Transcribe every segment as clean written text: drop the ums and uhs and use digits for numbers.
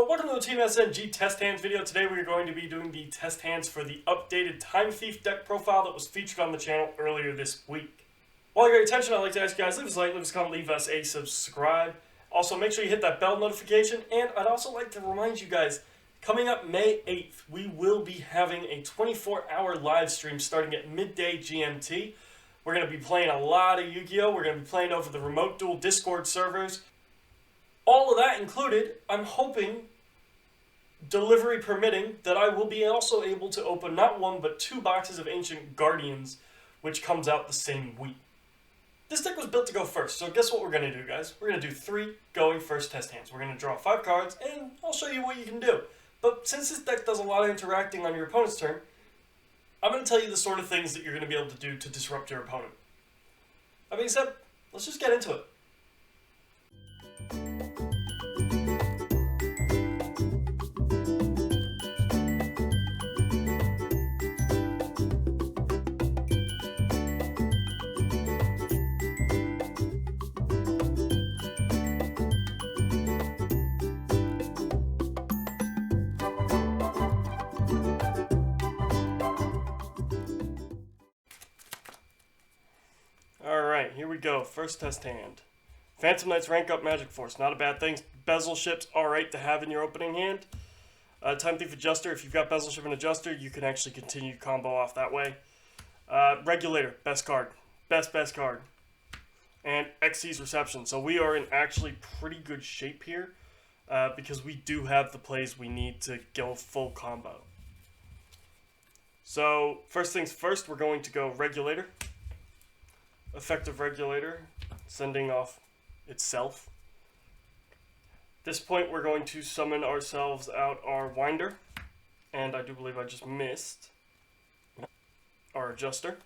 So, welcome to the Team SNG test hands video. Today we are going to be doing the test hands for the updated Time Thief deck profile that was featured on the channel earlier this week. While you're at attention, I'd like to ask you guys, leave us a like, leave us a comment, leave us a subscribe. Also, make sure you hit that bell notification, and I'd also like to remind you guys, coming up May 8th, we will be having a 24-hour live stream starting at midday GMT. We're going to be playing a lot of Yu-Gi-Oh! We're going to be playing over the Remote Duel Discord servers. All of that included, I'm hoping, delivery permitting, that I will be also able to open not one but 2 boxes of Ancient Guardians, which comes out the same week. This deck was built to go first, so guess what we're going to do, guys? We're going to do 3 going first test hands. We're going to draw 5 cards, and I'll show you what you can do. But since this deck does a lot of interacting on your opponent's turn, I'm going to tell you the sort of things that you're going to be able to do to disrupt your opponent. That being said, let's just get into it. Alright, here we go. First test hand. Phantom Knight's Rank Up Magic Force. Not a bad thing. Bezel Ship's alright to have in your opening hand. Time Thief Adjuster. If you've got Bezel Ship and Adjuster, you can actually continue combo off that way. Regulator. Best card. Best card. And Xyz Reception. So we are in actually pretty good shape here. Because we do have the plays we need to go full combo. So, first things first, we're going to go Regulator. Effective Regulator, sending off itself. At this point, we're going to summon ourselves out our Winder, and I do believe I just missed our Adjuster.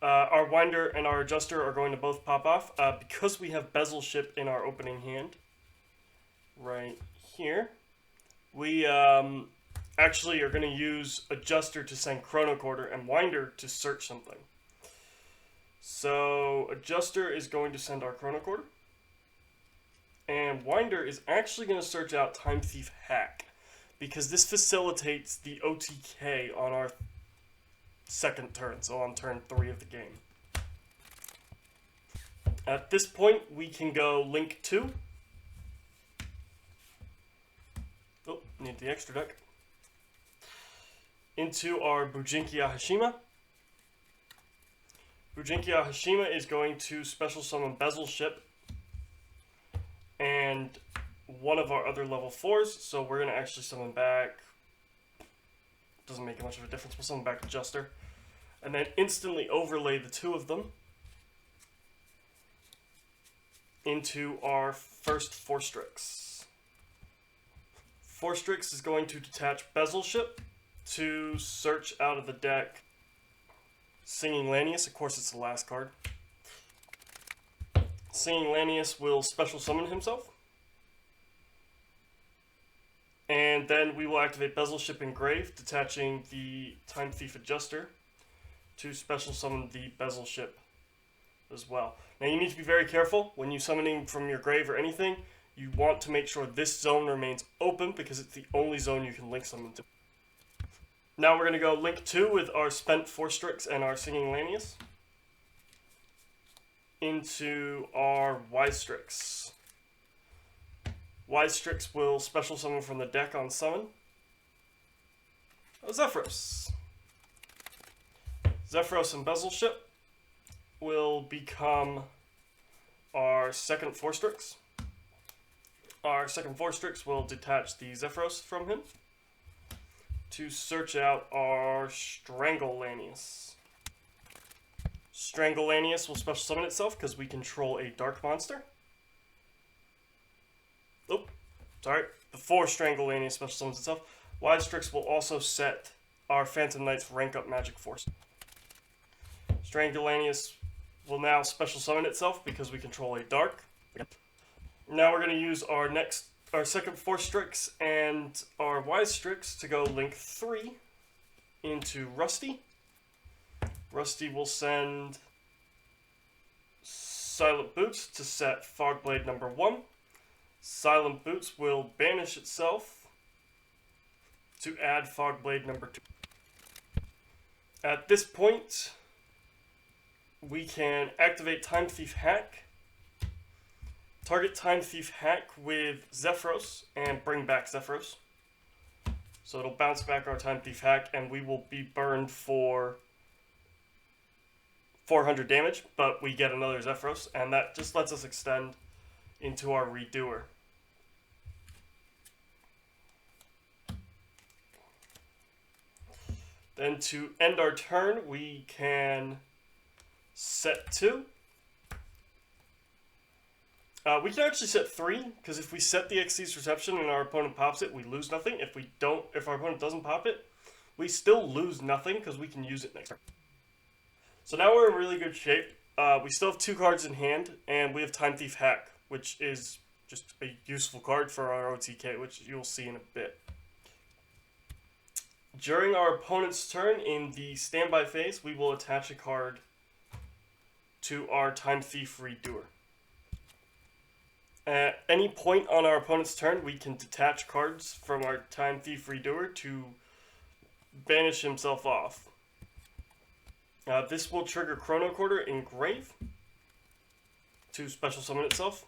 Our Winder and our Adjuster are going to both pop off because we have Bezel Ship in our opening hand right here. We actually are going to use Adjuster to send Chrono Quarter and Winder to search something. So, Adjuster is going to send our Chrono Quarter. And Winder is actually going to search out Time Thief Hack, because this facilitates the OTK on our second turn, so on turn 3 of the game. At this point, we can go Link 2. Oh, need the extra deck. Into our Bujinki Hashima. Bujinki Hashima is going to special summon Bezel Ship and one of our other level 4s, so we're going to actually summon back, doesn't make much of a difference, we'll summon back Adjuster, and then instantly overlay the 2 of them into our first Forstrix. Forstrix is going to detach Bezel Ship to search out of the deck Singing Lanius. Of course, it's the last card. Singing Lanius will special summon himself. And then we will activate Bezel Ship Engrave, detaching the Time Thief Adjuster to special summon the Bezel Ship as well. Now, you need to be very careful when you're summoning from your grave or anything. You want to make sure this zone remains open because it's the only zone you can link summon to. Now we're going to go Link 2 with our Spent Forstrix and our Singing Lanius into our Wisestrix. Wisestrix will special summon from the deck on summon Zephyros. Zephyros and Bezel Ship will become our second Forstrix. Our second Forstrix will detach the Zephyros from him to search out our Strangle Lanius. Strangle Lanius will special summon itself because we control a dark monster. Oh, sorry. Before Strangle Lanius special summons itself, Wisestrix will also set our Phantom Knight's Rank Up Magic Force. Strangle Lanius will now special summon itself because we control a dark. Now we're going to use our second Forstrix and our Wisestrix to go Link 3 into Rusty. Rusty will send Silent Boots to set Fogblade number 1. Silent Boots will banish itself to add Fogblade number 2. At this point, we can activate Time Thief Hack, target Time Thief Hack with Zephyros, and bring back Zephyros. So it'll bounce back our Time Thief Hack, and we will be burned for 400 damage, but we get another Zephyros, and that just lets us extend into our Redoer. Then to end our turn, we can set 2. We can actually set 3, because if we set the Xyz Reception and our opponent pops it, we lose nothing. If our opponent doesn't pop it, we still lose nothing, because we can use it next turn. So now we're in really good shape. We still have 2 cards in hand, and we have Time Thief Hack, which is just a useful card for our OTK, which you'll see in a bit. During our opponent's turn, in the standby phase, we will attach a card to our Time Thief Redoer. At any point on our opponent's turn, we can detach cards from our Time Thief Redoer to banish himself off. This will trigger Chrono Quarter Engrave to special summon itself.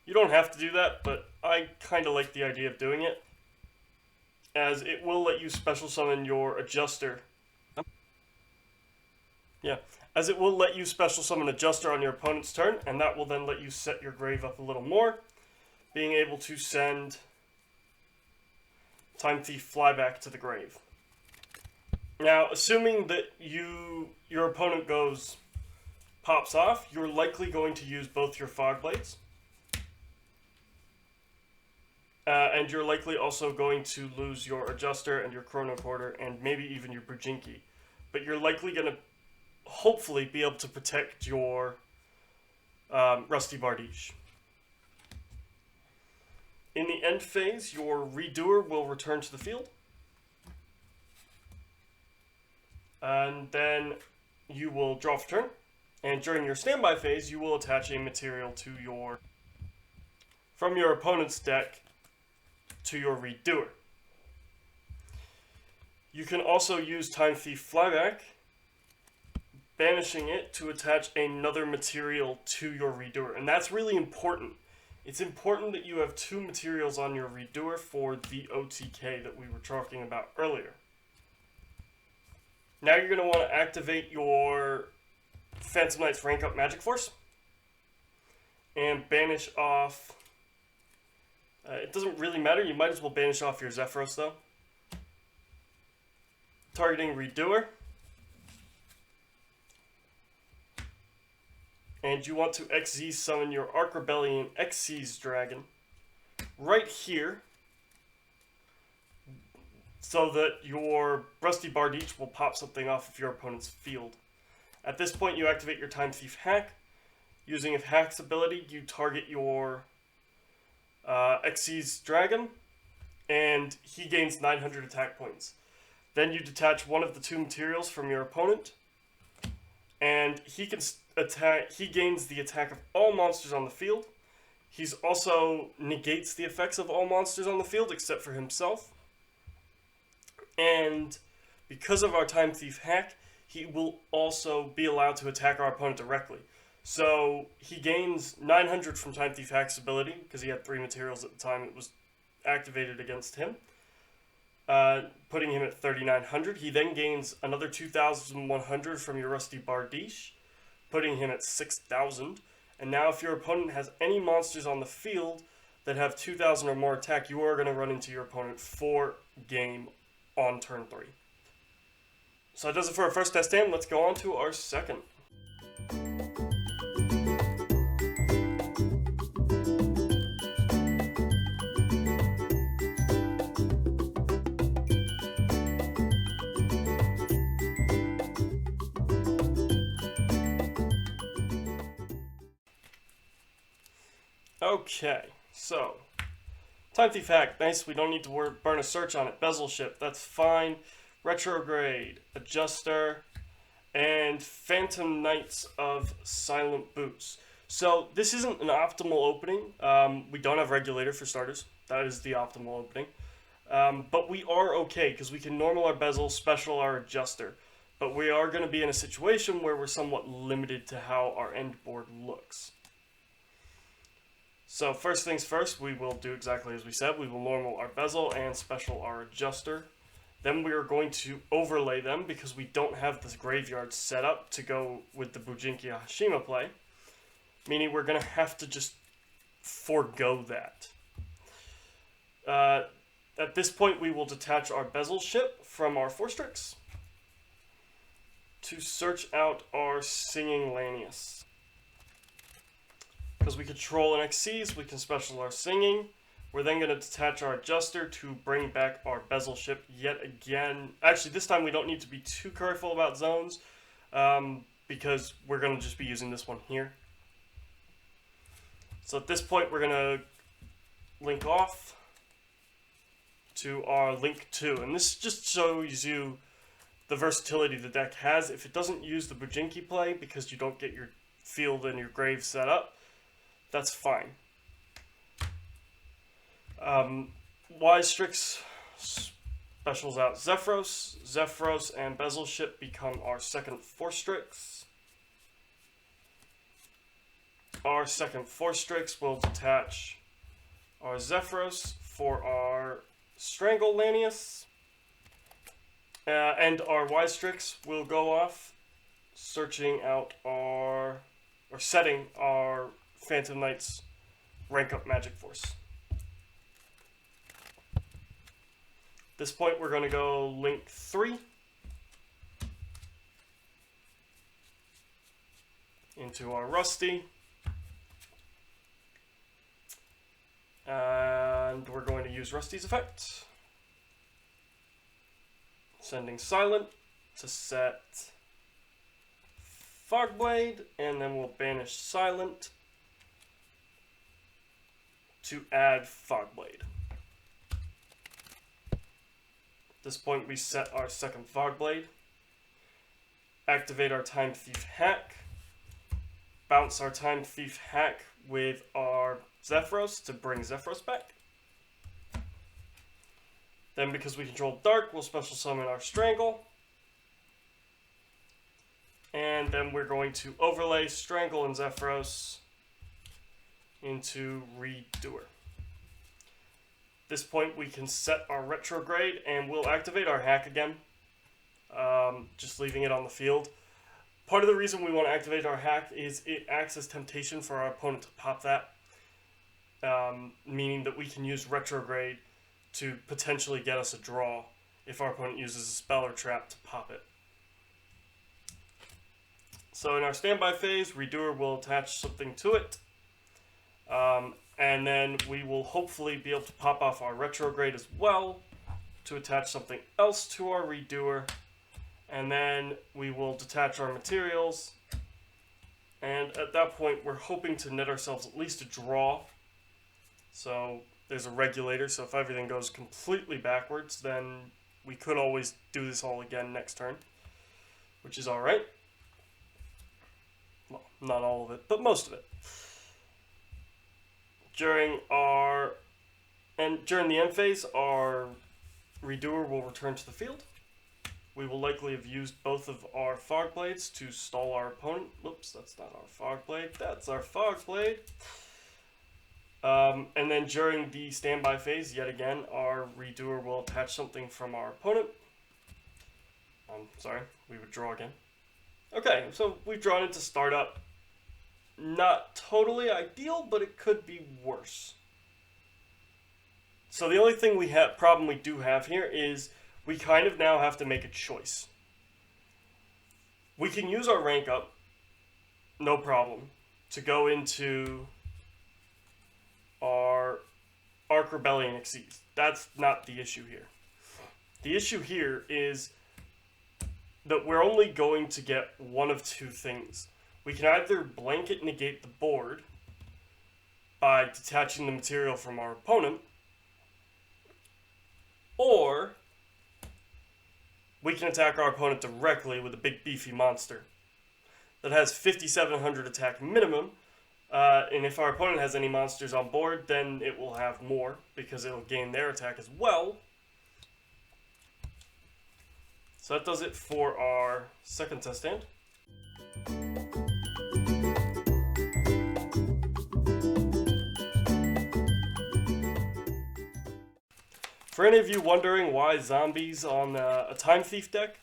You don't have to do that, but I kind of like the idea of doing it, as it will let you special summon your Adjuster. As it will let you special summon Adjuster on your opponent's turn, and that will then let you set your grave up a little more, being able to send Time Thief Flyback to the grave. Now, assuming that your opponent pops off, you're likely going to use both your Fog Blades. And you're likely also going to lose your Adjuster and your Chrono Quarter and maybe even your Bujinki. But you're likely going to hopefully be able to protect your Rusty Bardiche. In the end phase, your Redoer will return to the field. And then you will draw for turn. And during your standby phase, you will attach a material to from your opponent's deck to your Redoer. You can also use Time Thief Flyback, banishing it to attach another material to your Redoer. And that's really important. It's important that you have 2 materials on your Redoer for the OTK that we were talking about earlier. Now you're going to want to activate your Phantom Knight's Rank Up Magic Force and banish off. It doesn't really matter, you might as well banish off your Zephyros though. Targeting Redoer. And you want to Xyz summon your Arc Rebellion Xyz Dragon right here, so that your Rusty Bardiche will pop something off of your opponent's field. At this point, you activate your Time Thief Hack. Using a Hack's ability, you target your Xyz Dragon, and he gains 900 attack points. Then you detach one of the 2 materials from your opponent, and he can attack. He gains the attack of all monsters on the field. He's also negates the effects of all monsters on the field except for himself. And because of our Time Thief Hack, he will also be allowed to attack our opponent directly. So he gains 900 from Time Thief Hack's ability, because he had 3 materials at the time it was activated against him, putting him at 3,900. He then gains another 2,100 from your Rusty Bardiche, putting him at 6,000. And now if your opponent has any monsters on the field that have 2,000 or more attack, you are going to run into your opponent for game on turn 3. So that does it for our first test hand. Let's go on to our second. Okay, so Time Thief Hack, nice, we don't need to burn a search on it. Bezel Ship, that's fine. Retrograde, Adjuster, and Phantom Knights of Silent Boots. So this isn't an optimal opening. We don't have regulator for starters. That is the optimal opening. But we are okay because we can normal our bezel, special our adjuster. But we are going to be in a situation where we're somewhat limited to how our end board looks. So first things first, we will do exactly as we said. We will normal our bezel and special our adjuster. Then we are going to overlay them because we don't have this graveyard set up to go with the Bujinki Hashima play. Meaning we're going to have to just forego that. At this point, we will detach our bezel ship from our 4-strix to search out our Singing Lanius. Because we control NXCs, we can special our Singing. We're then going to detach our adjuster to bring back our bezel ship yet again. Actually, this time we don't need to be too careful about zones because we're going to just be using this one here. So at this point, we're going to link off to our link 2. And this just shows you the versatility the deck has. If it doesn't use the Bujinki play because you don't get your field and your grave set up, that's fine. Y-Strix specials out Zephyros. Zephyros and bezel ship become our second 4-strix. Our second 4-strix will detach our Zephyros for our Strangle Lanius. And our Y-Strix will go off searching out or setting our Phantom Knight's rank up Magic Force. At this point, we're going to go link 3 into our Rusty. And we're going to use Rusty's effect. Sending Silent to set Fogblade, and then we'll banish Silent to add Fogblade. At this point, we set our second Fogblade, activate our Time Thief Hack, bounce our Time Thief Hack with our Zephyros to bring Zephyros back. Then, because we control Dark, we'll special summon our Strangle. And then we're going to overlay Strangle and Zephyros into Redoer. At this point, we can set our Retrograde, and we'll activate our hack again, just leaving it on the field. Part of the reason we want to activate our hack is it acts as temptation for our opponent to pop that, meaning that we can use Retrograde to potentially get us a draw if our opponent uses a spell or trap to pop it. So in our standby phase, Redoer will attach something to it. And then we will hopefully be able to pop off our Retrograde as well to attach something else to our Redoer. And then we will detach our materials. And at that point, we're hoping to net ourselves at least a draw. So there's a regulator, so if everything goes completely backwards, then we could always do this all again next turn, which is alright. Well, not all of it, but most of it. During the end phase, our Redoer will return to the field. We will likely have used both of our Fog Blades to stall our opponent. Whoops, that's not our Fog Blade. That's our Fog Blade. And then during the standby phase, yet again, our Redoer will attach something from our opponent. Sorry, we would draw again. Okay, so we've drawn into startup. Not totally ideal, but it could be worse. So the only thing problem we do have here is we kind of now have to make a choice. We can use our rank up, no problem, to go into our Arc Rebellion Exceeds. That's not the issue here. The issue here is that we're only going to get one of two things. We can either blanket negate the board by detaching the material from our opponent, or we can attack our opponent directly with a big beefy monster that has 5,700 attack minimum, And if our opponent has any monsters on board, then it will have more, because it'll gain their attack as well. So that does it for our second test stand. For any of you wondering why zombies on a Time Thief deck,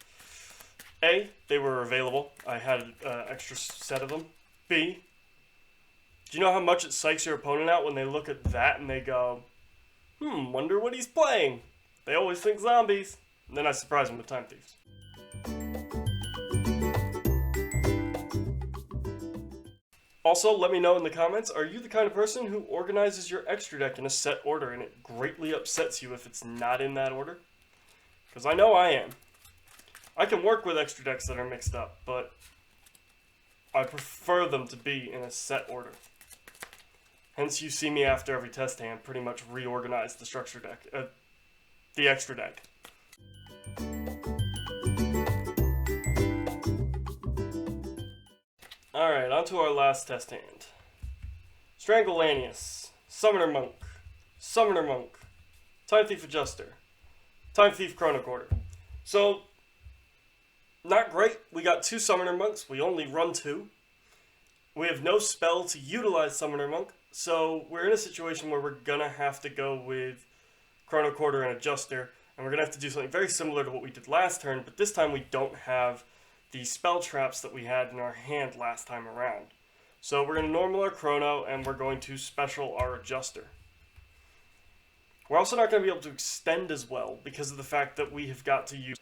A, they were available. I had an extra set of them. B, do you know how much it psychs your opponent out when they look at that and they go, wonder what he's playing? They always think zombies. And then I surprise them with Time Thieves. Also, let me know in the comments, are you the kind of person who organizes your extra deck in a set order and it greatly upsets you if it's not in that order? Because I know I am. I can work with extra decks that are mixed up, but I prefer them to be in a set order. Hence, you see me after every test hand pretty much reorganize the structure deck, the extra deck. Alright, on to our last test hand. Stranglelanius, Summoner Monk, Time Thief Adjuster, Time Thief Chronocorder. So, not great. We got 2 Summoner Monks. We only run 2. We have no spell to utilize Summoner Monk, so we're in a situation where we're gonna have to go with Chronocorder and Adjuster, and we're gonna have to do something very similar to what we did last turn, but this time we don't have the spell traps that we had in our hand last time around. So we're going to normal our Chrono, and we're going to special our Adjuster. We're also not going to be able to extend as well because of the fact that we have got to use...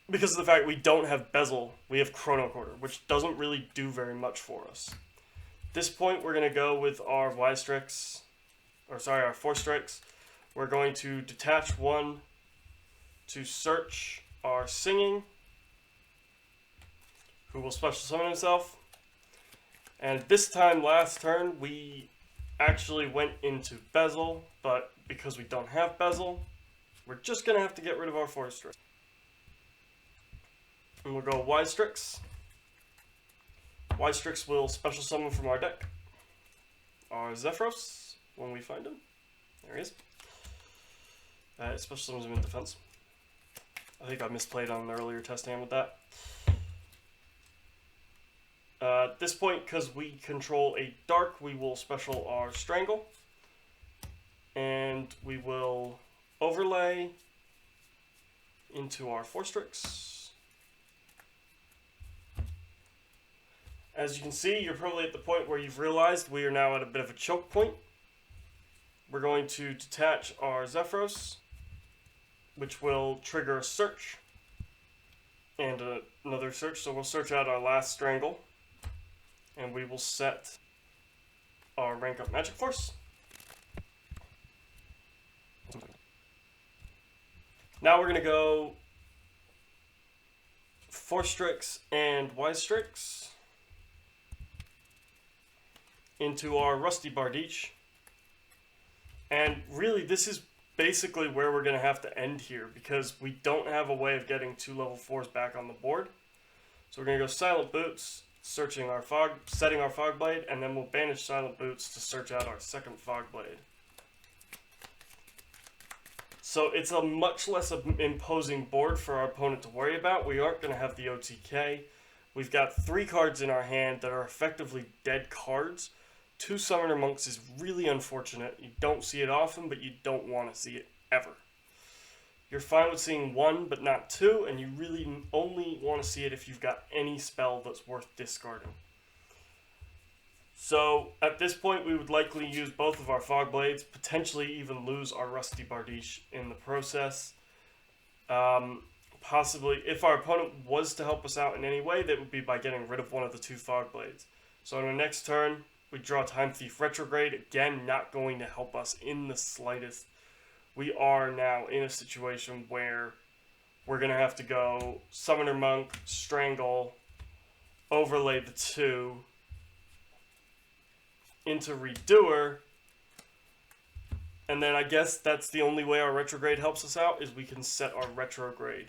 Because of the fact we don't have Bezel, we have Chronocorder, which doesn't really do very much for us. At this point, we're going to go with our our Force Strikes. We're going to detach 1 to search our Singing, who will special summon himself. And this time last turn we actually went into Bezel, but because we don't have Bezel, we're just going to have to get rid of our Force Strix. And we'll go Wise Strix. Wise Strix will special summon from our deck our Zephyros when we find him. There he is. It special summons him in defense. I think I misplayed on an earlier test hand with that. At this point, because we control a dark, we will special our Strangle. And we will overlay into our Force Strix. As you can see, you're probably at the point where you've realized we are now at a bit of a choke point. We're going to detach our Zephyros, which will trigger a search and another search. So we'll search out our last Strangle. And we will set our rank up Magic Force. Now we're going to go Force Strix and Wise Strix into our Rusty Bardiche. And really, this is basically where we're going to have to end here, because we don't have a way of getting 2 level 4s back on the board. So we're going to go Silent Boots, setting our Fog Blade, and then we'll banish Silent Boots to search out our second Fog Blade. So it's a much less imposing board for our opponent to worry about. We aren't going to have the OTK. We've got 3 cards in our hand that are effectively dead cards. 2 Summoner Monks is really unfortunate. You don't see it often, but you don't want to see it ever. You're fine with seeing 1, but not 2, and you really only want to see it if you've got any spell that's worth discarding. So, at this point, we would likely use both of our Fog Blades, potentially even lose our Rusty Bardiche in the process. Possibly, if our opponent was to help us out in any way, that would be by getting rid of one of the 2 Fog Blades. So, on our next turn, we draw Time Thief Retrograde, again, not going to help us in the slightest. We are now in a situation where we're going to have to go Summoner Monk, Strangle, overlay the 2 into Redoer, and then I guess that's the only way our Retrograde helps us out, is we can set our Retrograde.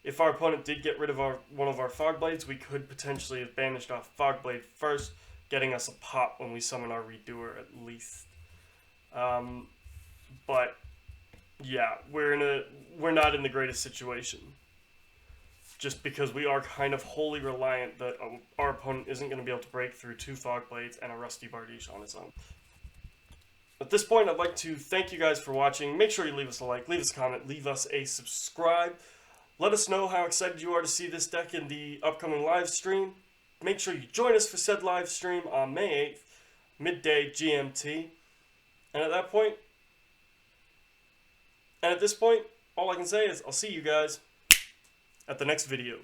If our opponent did get rid of one of our Fog Blades, we could potentially have banished our Fog Blade first, getting us a pop when we summon our Redoer at least. But yeah, we're not in the greatest situation. Just because we are kind of wholly reliant that our opponent isn't going to be able to break through 2 Fog Blades and a Rusty Bardiche on his own. At this point, I'd like to thank you guys for watching. Make sure you leave us a like, leave us a comment, leave us a subscribe. Let us know how excited you are to see this deck in the upcoming live stream. Make sure you join us for said live stream on May 8th, midday GMT. And at this point, all I can say is I'll see you guys at the next video.